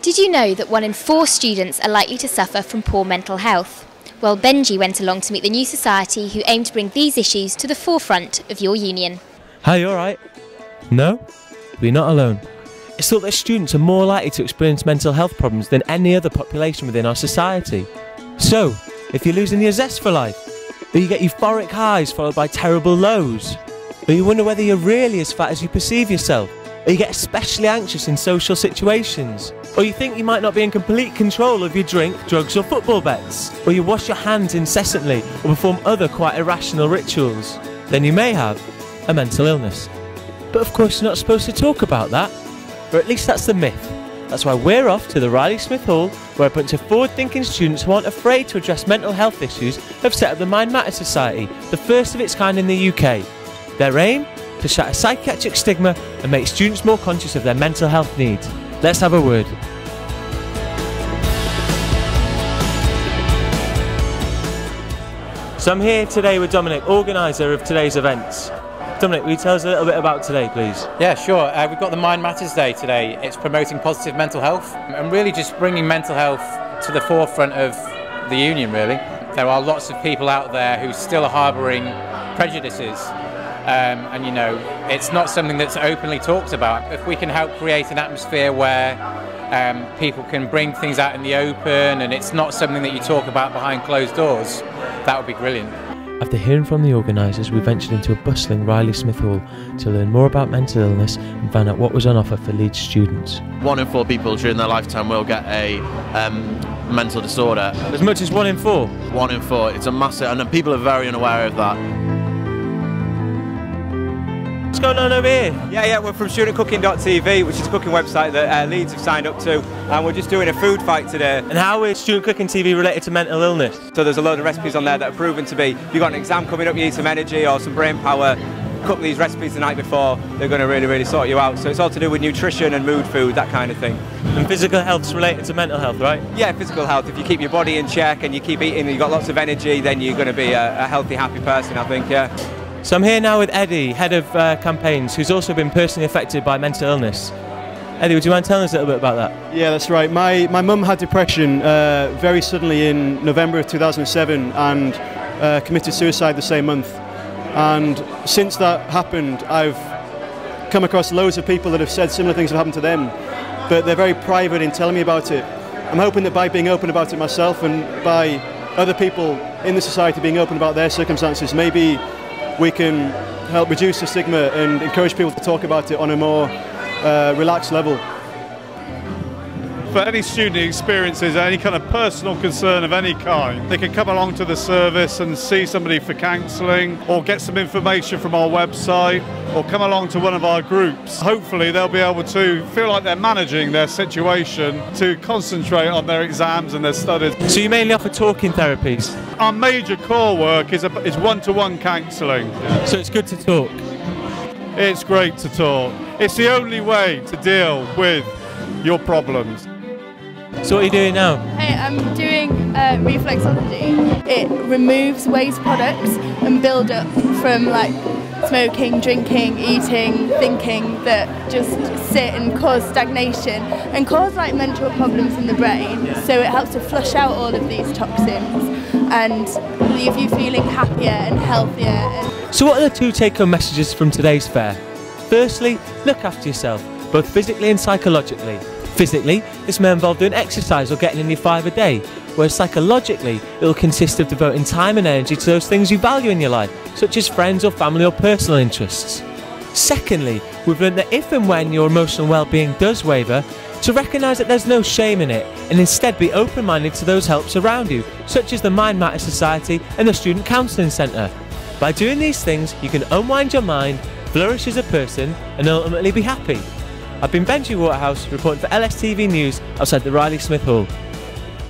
Did you know that 1 in 4 students are likely to suffer from poor mental health? Well, Benji went along to meet the new society who aim to bring these issues to the forefront of your union. Hi, you alright? No? We're not alone. It's thought that students are more likely to experience mental health problems than any other population within our society. So, if you're losing your zest for life, or you get euphoric highs followed by terrible lows, or you wonder whether you're really as fat as you perceive yourself, or you get especially anxious in social situations, or you think you might not be in complete control of your drink, drugs or football bets, or you wash your hands incessantly or perform other quite irrational rituals, then you may have a mental illness. But of course you're not supposed to talk about that, or at least that's the myth. That's why we're off to the Riley Smith Hall, where a bunch of forward-thinking students who aren't afraid to address mental health issues have set up the Mind Matters Society, the first of its kind in the UK. Their aim? To shatter psychiatric stigma and make students more conscious of their mental health needs. Let's have a word. So I'm here today with Dominic, organiser of today's events. Dominic, will you tell us a little bit about today, please? Yeah, sure. We've got the Mind Matters Day today. It's promoting positive mental health and really just bringing mental health to the forefront of the union, really. There are lots of people out there who still are harbouring prejudices. And you know, it's not something that's openly talked about. If we can help create an atmosphere where people can bring things out in the open and it's not something that you talk about behind closed doors, that would be brilliant. After hearing from the organisers, we ventured into a bustling Riley Smith Hall to learn more about mental illness and find out what was on offer for Leeds students. 1 in 4 people during their lifetime will get a mental disorder. As much as 1 in 4? 1 in 4. It's a massive, and people are very unaware of that. What's going on over here? Yeah, we're from studentcooking.tv, which is a cooking website that Leeds have signed up to, and we're just doing a food fight today. And how is Student Cooking TV related to mental illness? So there's a load of recipes on there that are proven to be, if you've got an exam coming up, you need some energy or some brain power, cook these recipes the night before, they're going to really sort you out. So it's all to do with nutrition and mood food, that kind of thing. And physical health's related to mental health, right? Yeah, physical health. If you keep your body in check and you keep eating and you've got lots of energy, then you're going to be a healthy, happy person, I think, yeah. So I'm here now with Eddie, head of campaigns, who's also been personally affected by mental illness. Eddie, would you mind telling us a little bit about that? Yeah, that's right. My mum had depression very suddenly in November of 2007 and committed suicide the same month. And since that happened, I've come across loads of people that have said similar things have happened to them, but they're very private in telling me about it. I'm hoping that by being open about it myself and by other people in the society being open about their circumstances, maybe we can help reduce the stigma and encourage people to talk about it on a more relaxed level. For any student who experiences any kind of personal concern of any kind, they can come along to the service and see somebody for counselling, or get some information from our website, or come along to one of our groups. Hopefully they'll be able to feel like they're managing their situation to concentrate on their exams and their studies. So you mainly offer talking therapies? Our major core work is one-to-one counselling. So it's good to talk? It's great to talk. It's the only way to deal with your problems. So what are you doing now? Hey, I'm doing reflexology. It removes waste products and build up from like smoking, drinking, eating, thinking that just sit and cause stagnation and cause like mental problems in the brain. So it helps to flush out all of these toxins and leave you feeling happier and healthier. So what are the 2 take-home messages from today's fair? Firstly, look after yourself, both physically and psychologically. Physically, this may involve doing exercise or getting in your 5 a day, whereas psychologically, it will consist of devoting time and energy to those things you value in your life, such as friends or family or personal interests. Secondly, we've learned that if and when your emotional well-being does waver, to recognise that there's no shame in it, and instead be open-minded to those helps around you, such as the Mind Matters Society and the Student Counselling Centre. By doing these things, you can unwind your mind, flourish as a person, and ultimately be happy. I've been Benji Waterhouse, reporting for LSTV News outside the Riley Smith Hall.